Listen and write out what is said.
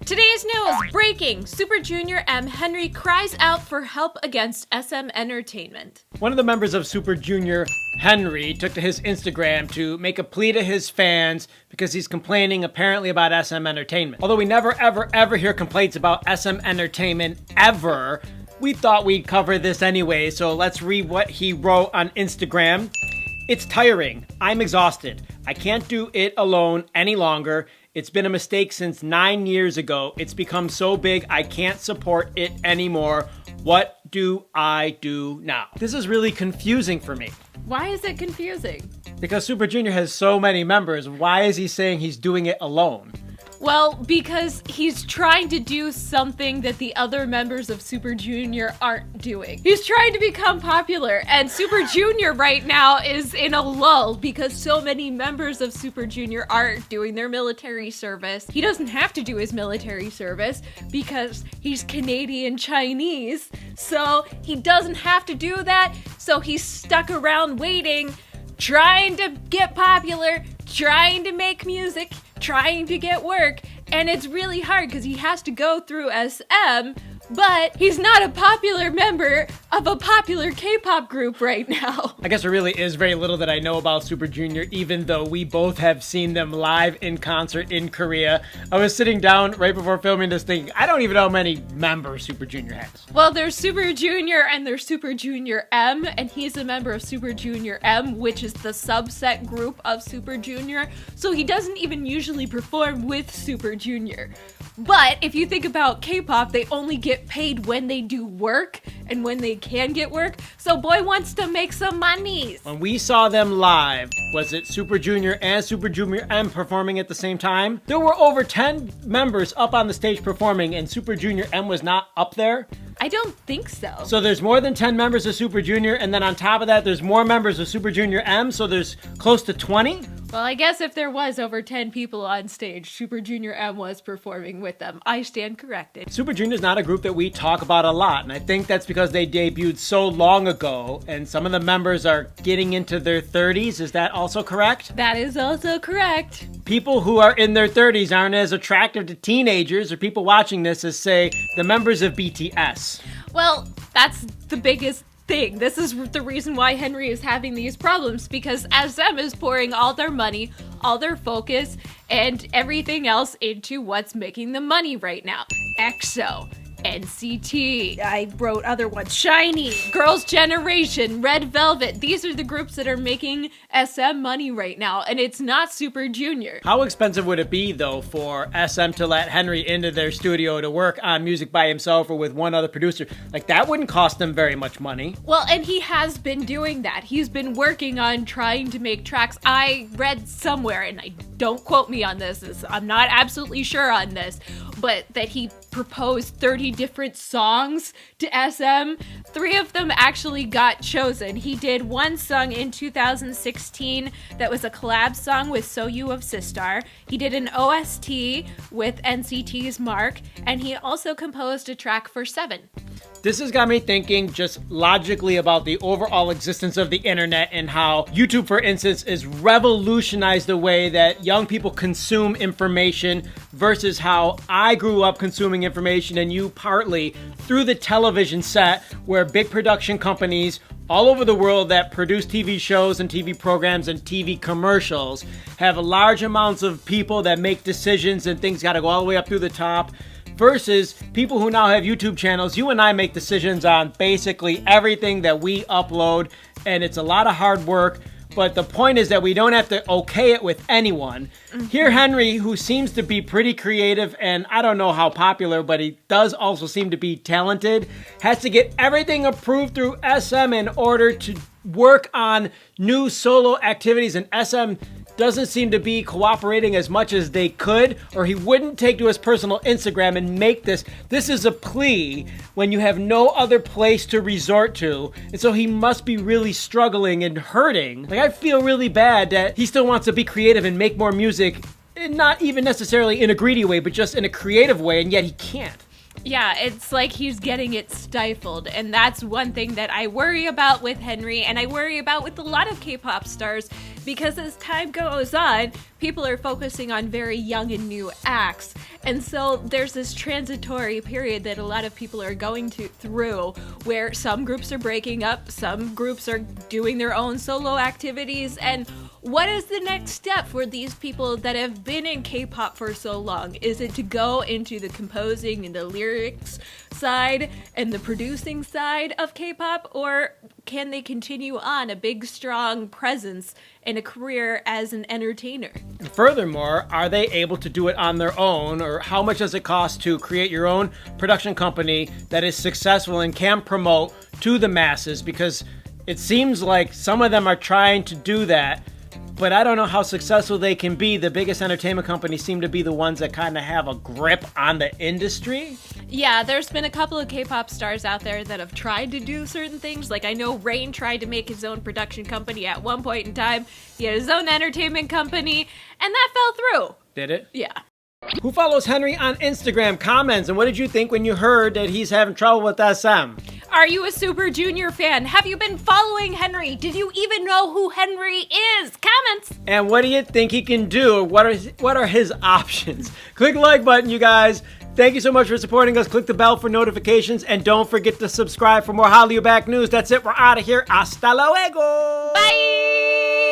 Today's news, breaking, Super Junior M Henry cries out for help against SM Entertainment. One of the members of Super Junior, Henry, took to his Instagram to make a plea to his fans because he's complaining apparently about SM Entertainment. Although we never ever hear complaints about SM Entertainment ever, we thought we'd cover this anyway, so let's read what he wrote on Instagram. It's tiring. I'm exhausted. I can't do it alone any longer. It's been a mistake since 9 years ago. It's become so big I can't support it anymore. What do I do now? This is really confusing for me. Why is it confusing? Because Super Junior has so many members. Why is he saying he's doing it alone? Well, because he's trying to do something that the other members of Super Junior aren't doing. He's trying to become popular, and Super Junior right now is in a lull because so many members of Super Junior aren't doing their military service. He doesn't have to do his military service because he's Canadian Chinese, so he doesn't have to do that, so he's stuck around waiting, trying to get popular, trying to make music, trying to get work, and it's really hard because he has to go through SM, but he's not a popular member of a popular K-pop group right now. I guess there really is very little that I know about Super Junior, even though we both have seen them live in concert in Korea. I was sitting down right before filming this thinking, I don't even know how many members Super Junior has. Well, there's Super Junior and there's Super Junior M, and he's a member of Super Junior M, which is the subset group of Super Junior, so he doesn't even usually perform with Super Junior. But if you think about K-pop, they only get paid when they do work and when they can get work. So boy wants to make some money. When we saw them live, was it Super Junior and Super Junior M performing at the same time? There were over 10 members up on the stage performing and Super Junior M was not up there? I don't think so. So there's more than 10 members of Super Junior, and then on top of that, there's more members of Super Junior M, so there's close to 20? Well, I guess if there was over 10 people on stage, Super Junior M was performing with them. I stand corrected. Super Junior is not a group that we talk about a lot, and I think that's because they debuted so long ago, and some of the members are getting into their 30s. Is that also correct? That is also correct. People who are in their 30s aren't as attractive to teenagers or people watching this as, say, the members of BTS. Well, that's the biggest thing. This is the reason why Henry is having these problems, because SM is pouring all their money, all their focus, and everything else into what's making the money right now. EXO, NCT, I wrote other ones, SHINee, Girls' Generation, Red Velvet. These are the groups that are making SM money right now, and it's not Super Junior. How expensive would it be, though, for SM to let Henry into their studio to work on music by himself or with one other producer? Like, that wouldn't cost them very much money. Well, and he has been doing that. He's been working on trying to make tracks. I read somewhere, and don't quote me on this, I'm not absolutely sure on this, but that he proposed 30 different songs to SM. 3 of them actually got chosen. He did one song in 2016 that was a collab song with Soyu of Sistar. He did an OST with NCT's Mark, and he also composed a track for Seven. This has got me thinking just logically about the overall existence of the internet and how YouTube, for instance, has revolutionized the way that young people consume information versus how I grew up consuming information and you partly through the television set where big production companies all over the world that produce TV shows and TV programs and TV commercials have large amounts of people that make decisions and things got to go all the way up through the top. Versus people who now have YouTube channels. You and I make decisions on basically everything that we upload, and it's a lot of hard work, but the point is that we don't have to okay it with anyone. Here, Henry, who seems to be pretty creative, and I don't know how popular, but he does also seem to be talented, has to get everything approved through SM in order to work on new solo activities, and SM doesn't seem to be cooperating as much as they could, or he wouldn't take to his personal Instagram and make this. This is a plea when you have no other place to resort to, and so he must be really struggling and hurting. Like, I feel really bad that he still wants to be creative and make more music, not even necessarily in a greedy way, but just in a creative way, and yet he can't. Yeah, it's like he's getting it stifled, and that's one thing that I worry about with Henry, and I worry about with a lot of K-pop stars, because as time goes on, people are focusing on very young and new acts, and so there's this transitory period that a lot of people are going through, where some groups are breaking up, some groups are doing their own solo activities, and what is the next step for these people that have been in K-pop for so long? Is it to go into the composing and the lyrics side and the producing side of K-pop, or can they continue on a big, strong presence and a career as an entertainer? Furthermore, are they able to do it on their own, or how much does it cost to create your own production company that is successful and can promote to the masses? Because it seems like some of them are trying to do that, but I don't know how successful they can be. The biggest entertainment companies seem to be the ones that kind of have a grip on the industry. Yeah, there's been a couple of K-pop stars out there that have tried to do certain things. Like, I know Rain tried to make his own production company at one point in time. He had his own entertainment company, and that fell through. Did it? Yeah. Who follows Henry on Instagram? Comments, and what did you think when you heard that he's having trouble with SM? Are you a Super Junior fan? Have you been following Henry? Did you even know who Henry is? Comments! And what do you think he can do? What are his options? Click the like button, you guys. Thank you so much for supporting us. Click the bell for notifications, and don't forget to subscribe for more Hallyu Back news. That's it. We're out of here. Hasta luego. Bye!